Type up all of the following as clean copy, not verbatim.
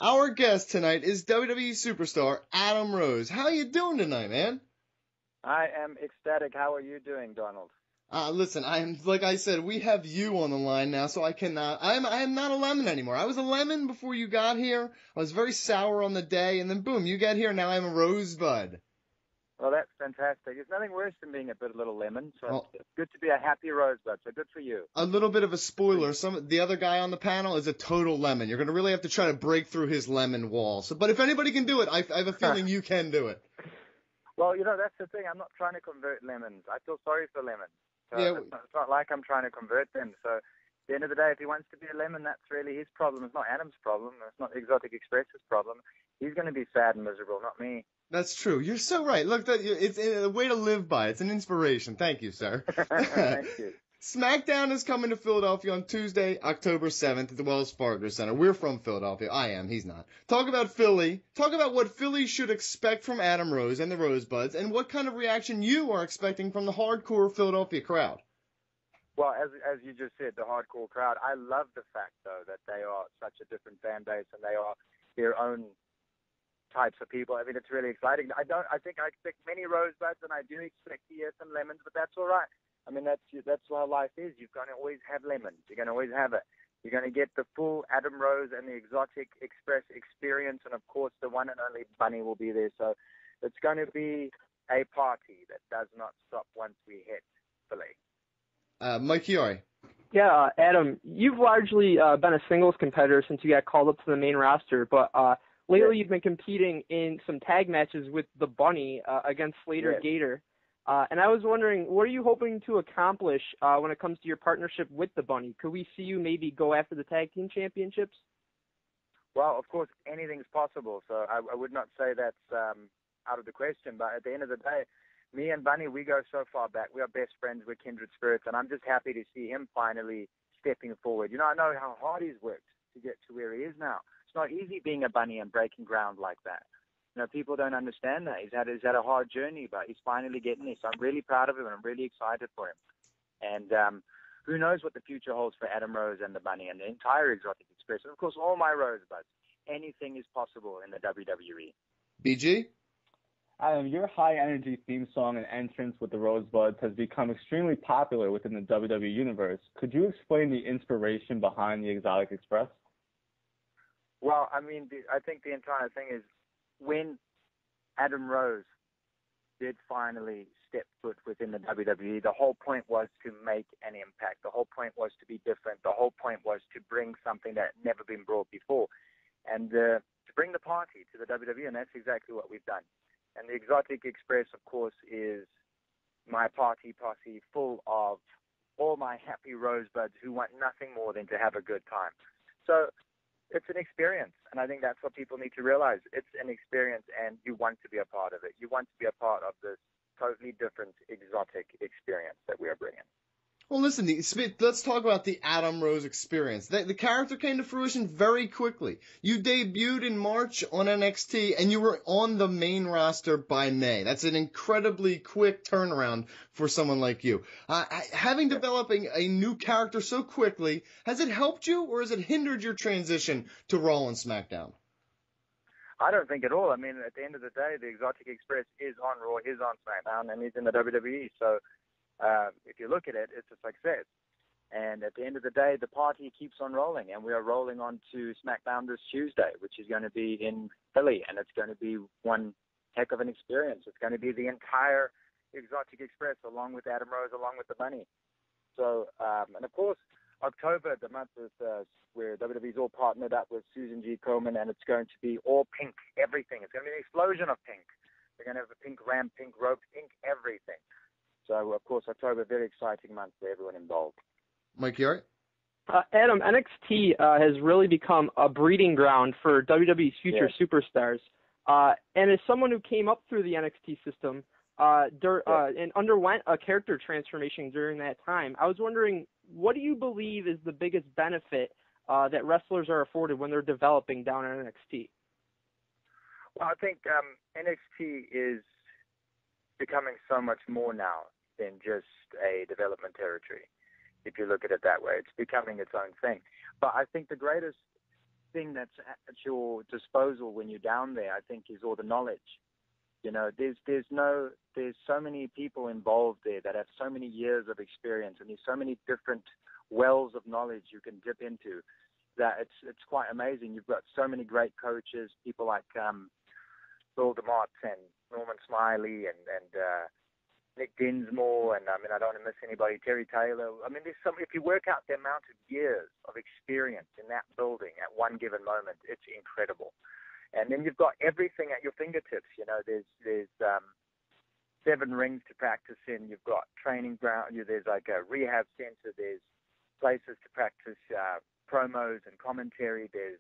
Our guest tonight is WWE superstar Adam Rose. How you doing tonight, man? I am ecstatic. How are you doing, Donald? Listen, like I said, we have you on the line now, so I am not a lemon anymore. I was a lemon before you got here. I was very sour on the day, and then boom, you get here, now I'm a rosebud. Well, that's fantastic. There's nothing worse than being a bit little lemon, so Well, it's good to be a happy rosebud, so good for you. a little bit of a spoiler. The other guy on the panel is a total lemon. You're going to really have to try to break through his lemon wall. But if anybody can do it, I have a feeling you can do it. Well, that's the thing. I'm not trying to convert lemons. I feel sorry for lemons. So Yeah. it's not like I'm trying to convert them. So at the end of the day, if he wants to be a lemon, that's really his problem. It's not Adam's problem. It's not Exotic Express's problem. He's going to be sad and miserable, not me. That's true. You're so right. Look, it's a way to live by. It's an inspiration. Thank you, sir. Thank you. SmackDown is coming to Philadelphia on Tuesday, October 7th at the Wells Fargo Center. We're from Philadelphia. I am. He's not. Talk about Philly. Talk about what Philly should expect from Adam Rose and the Rosebuds, and what kind of reaction you are expecting from the hardcore Philadelphia crowd. Well, as you just said, the hardcore crowd. I love the fact, though, that they are such a different fan base and they are their own types of people. I mean, it's really exciting. I think I expect many rosebuds, and I do expect to hear some lemons, but that's all right. I mean, that's how life is. You're going to always have lemons. You're going to always have it. You're going to get the full Adam Rose and the Exotic Express experience, and of course, the one and only Bunny will be there. So it's going to be a party that does not stop once we hit Philly. Mike Chiari. Yeah, Adam, you've largely been a singles competitor since you got called up to the main roster, but lately you've been competing in some tag matches with the Bunny against Slater Gator. And I was wondering, what are you hoping to accomplish when it comes to your partnership with the Bunny? Could we see you maybe go after the tag team championships? Well, of course, anything's possible. So I would not say that's out of the question. But at the end of the day, me and Bunny, we go so far back. We are best friends. We're kindred spirits. And I'm just happy to see him finally stepping forward. I know how hard he's worked to get to where he is now. It's not easy being a Bunny and breaking ground like that. People don't understand that. He's had a hard journey, but he's finally getting there. So I'm really proud of him, and I'm really excited for him. And who knows what the future holds for Adam Rose and the Bunny and the entire Exotic Express. And, of course, all my Rosebuds. Anything is possible in the WWE. BG? Adam, your high-energy theme song and entrance with the Rosebuds has become extremely popular within the WWE universe. Could you explain the inspiration behind the Exotic Express? Well, I mean, I think the entire thing is, when Adam Rose did finally step foot within the WWE, the whole point was to make an impact. The whole point was to be different. The whole point was to bring something that had never been brought before, and to bring the party to the WWE, and that's exactly what we've done. And the Exotic Express, of course, is my party posse full of all my happy rosebuds who want nothing more than to have a good time. So it's an experience, and I think that's what people need to realize. It's an experience, and you want to be a part of it. You want to be a part of this totally different exotic experience that we are bringing. Well, listen, let's talk about the Adam Rose experience. The character came to fruition very quickly. You debuted in March on NXT, and you were on the main roster by May. That's an incredibly quick turnaround for someone like you. Developing a new character so quickly, has it helped you, or has it hindered your transition to Raw and SmackDown? I don't think at all. I mean, at the end of the day, the Exotic Express is on Raw, is on SmackDown, and he's in the WWE. So if you look at it, it's a success. And at the end of the day, the party keeps on rolling, and we are rolling on to SmackDown this Tuesday, which is going to be in Philly, and it's going to be one heck of an experience. It's going to be the entire Exotic Express, along with Adam Rose, along with the Bunny. So, and of course, October, the month is where WWE's all partnered up with Susan G. Komen, and it's going to be all pink, everything. It's going to be an explosion of pink. We're going to have a pink ramp, pink rope, pink everything. So, of course, October, very exciting month for everyone involved. Mike Chiari? Adam, NXT has really become a breeding ground for WWE's future superstars. And as someone who came up through the NXT system and underwent a character transformation during that time, I was wondering, what do you believe is the biggest benefit that wrestlers are afforded when they're developing down at NXT? Well, I think NXT is becoming so much more now than just a development territory. If you look at it that way, it's becoming its own thing. But I think the greatest thing that's at your disposal when you're down there, I think, is all the knowledge. You know, there's so many people involved there that have so many years of experience, and there's so many different wells of knowledge you can dip into that it's quite amazing. You've got so many great coaches, people like Bill DeMott and Norman Smiley and Nick Dinsmore, and I don't want to miss anybody, Terry Taylor. I mean, if you work out the amount of years of experience in that building at one given moment, it's incredible. And then you've got everything at your fingertips. You know, there's 7 rings to practice in. You've got training ground. There's like a rehab center. There's places to practice promos and commentary. There's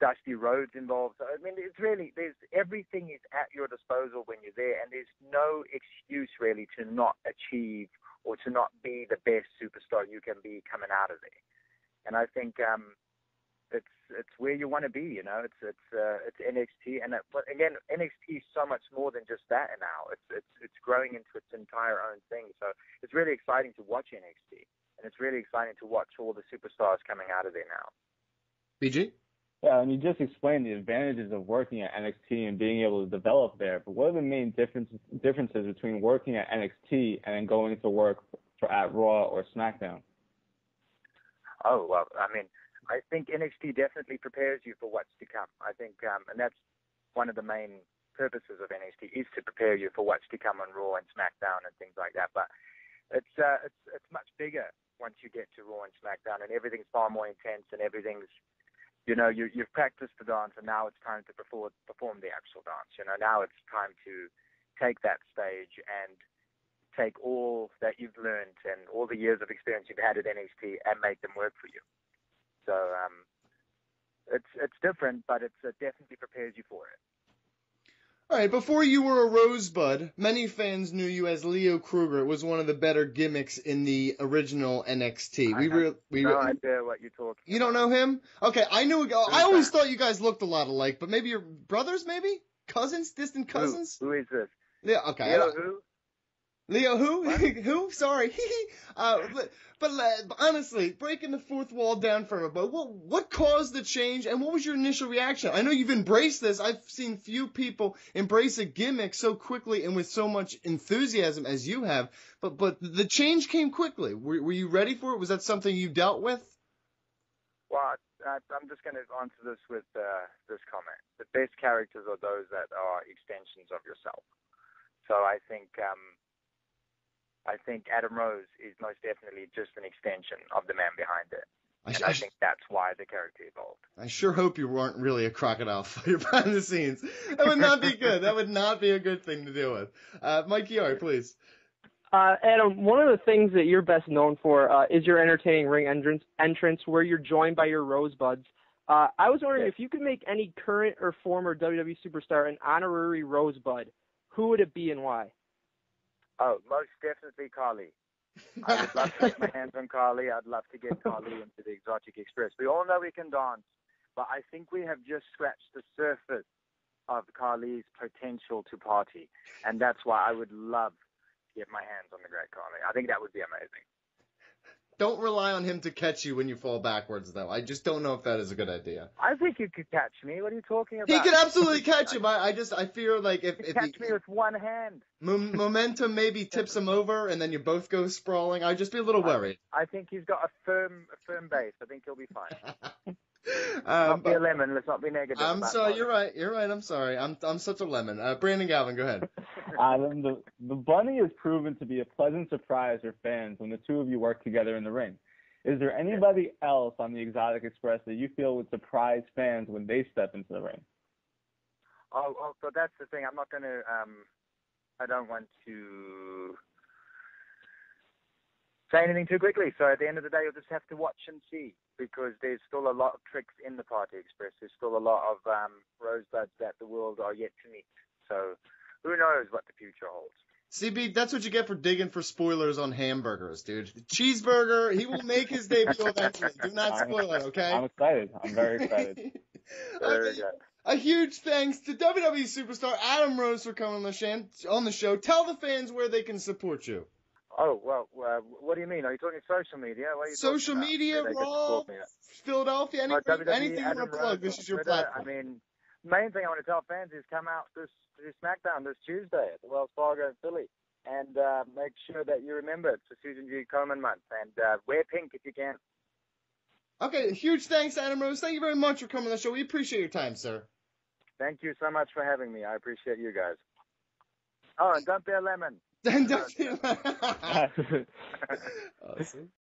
dusty roads involved. So, I mean, everything is at your disposal when you're there, and there's no excuse really to not achieve or to not be the best superstar you can be coming out of there. And I think it's where you want to be. You know, it's NXT, and but again, NXT is so much more than just that now. It's growing into its entire own thing. So it's really exciting to watch NXT, and it's really exciting to watch all the superstars coming out of there now. BG? Yeah, and you just explained the advantages of working at NXT and being able to develop there. But what are the main differences between working at NXT and then going to work at Raw or SmackDown? Oh, well, I mean, I think NXT definitely prepares you for what's to come. I think, and that's one of the main purposes of NXT, is to prepare you for what's to come on Raw and SmackDown and things like that. But it's much bigger once you get to Raw and SmackDown, and everything's far more intense, and everything's, you know, you've practiced the dance, and now it's time to perform the actual dance. You know, now it's time to take that stage and take all that you've learned and all the years of experience you've had at NXT and make them work for you. So it's different, but it definitely prepares you for it. All right, before you were a Rosebud, many fans knew you as Leo Kruger. It was one of the better gimmicks in the original NXT. I have no idea what you're talking You don't know him? Okay, I knew. I always thought you guys looked a lot alike, but maybe you're brothers, maybe? Cousins? Distant cousins? Who is this? Yeah, okay. Leo who? Leo who? Who? Sorry. But honestly, breaking the fourth wall down for a moment, what caused the change, and what was your initial reaction? I know you've embraced this. I've seen few people embrace a gimmick so quickly and with so much enthusiasm as you have, but the change came quickly. Were you ready for it? Was that something you dealt with? Well, I'm just going to answer this with this comment. The best characters are those that are extensions of yourself. So I think Adam Rose is most definitely just an extension of the man behind it. And I think that's why the character evolved. I sure hope you weren't really a crocodile fighter behind the scenes. That would not be good. That would not be a good thing to deal with. Mike Chiari, please. Adam, one of the things that you're best known for is your entertaining ring entrance where you're joined by your Rosebuds. I was wondering if you could make any current or former WWE superstar an honorary Rosebud, who would it be and why? Oh, most definitely Carly. I would love to get my hands on Carly. I'd love to get Carly into the Exotic Express. We all know we can dance, but I think we have just scratched the surface of Carly's potential to party, and that's why I would love to get my hands on the great Carly. I think that would be amazing. Don't rely on him to catch you when you fall backwards, though. I just don't know if that is a good idea. I think you could catch me. What are you talking about? He could absolutely catch him. I fear like if catch me with one hand. Momentum maybe tips him over, and then you both go sprawling. I'd just be a little worried. I think he's got a firm base. I think he'll be fine. Not be a lemon. Let's not be negative. I'm sorry. You're right. I'm sorry. I'm such a lemon. Brandon Galvin, go ahead. Adam, the Bunny has proven to be a pleasant surprise for fans when the two of you work together in the ring. Is there anybody else on the Exotic Express that you feel would surprise fans when they step into the ring? Oh, so that's the thing. I'm not going to. I don't want to say anything too quickly. So at the end of the day, you'll just have to watch and see, because there's still a lot of tricks in the Party Express. There's still a lot of rosebuds that the world are yet to meet. So who knows what the future holds. CB, that's what you get for digging for spoilers on hamburgers, dude. The cheeseburger, he will make his debut eventually. Do not spoil it, okay? I'm excited. I'm very excited. Very good. A huge thanks to WWE superstar Adam Rose for coming on the show. Tell the fans where they can support you. Oh, well, what do you mean? Are you talking social media? What are you Social talking about? media, Where they just Raw, called me up? Philadelphia, WWE, anything you Adam want to Rose plug. This on is your Twitter. platform. I mean, main thing I want to tell fans is come out to SmackDown this Tuesday at the Wells Fargo in Philly. And make sure that you remember it's the Susan G. Komen month. And wear pink if you can. Okay, huge thanks, Adam Rose. Thank you very much for coming on the show. We appreciate your time, sir. Thank you so much for having me. I appreciate you guys. Oh, and don't be a lemon. And don't- Awesome.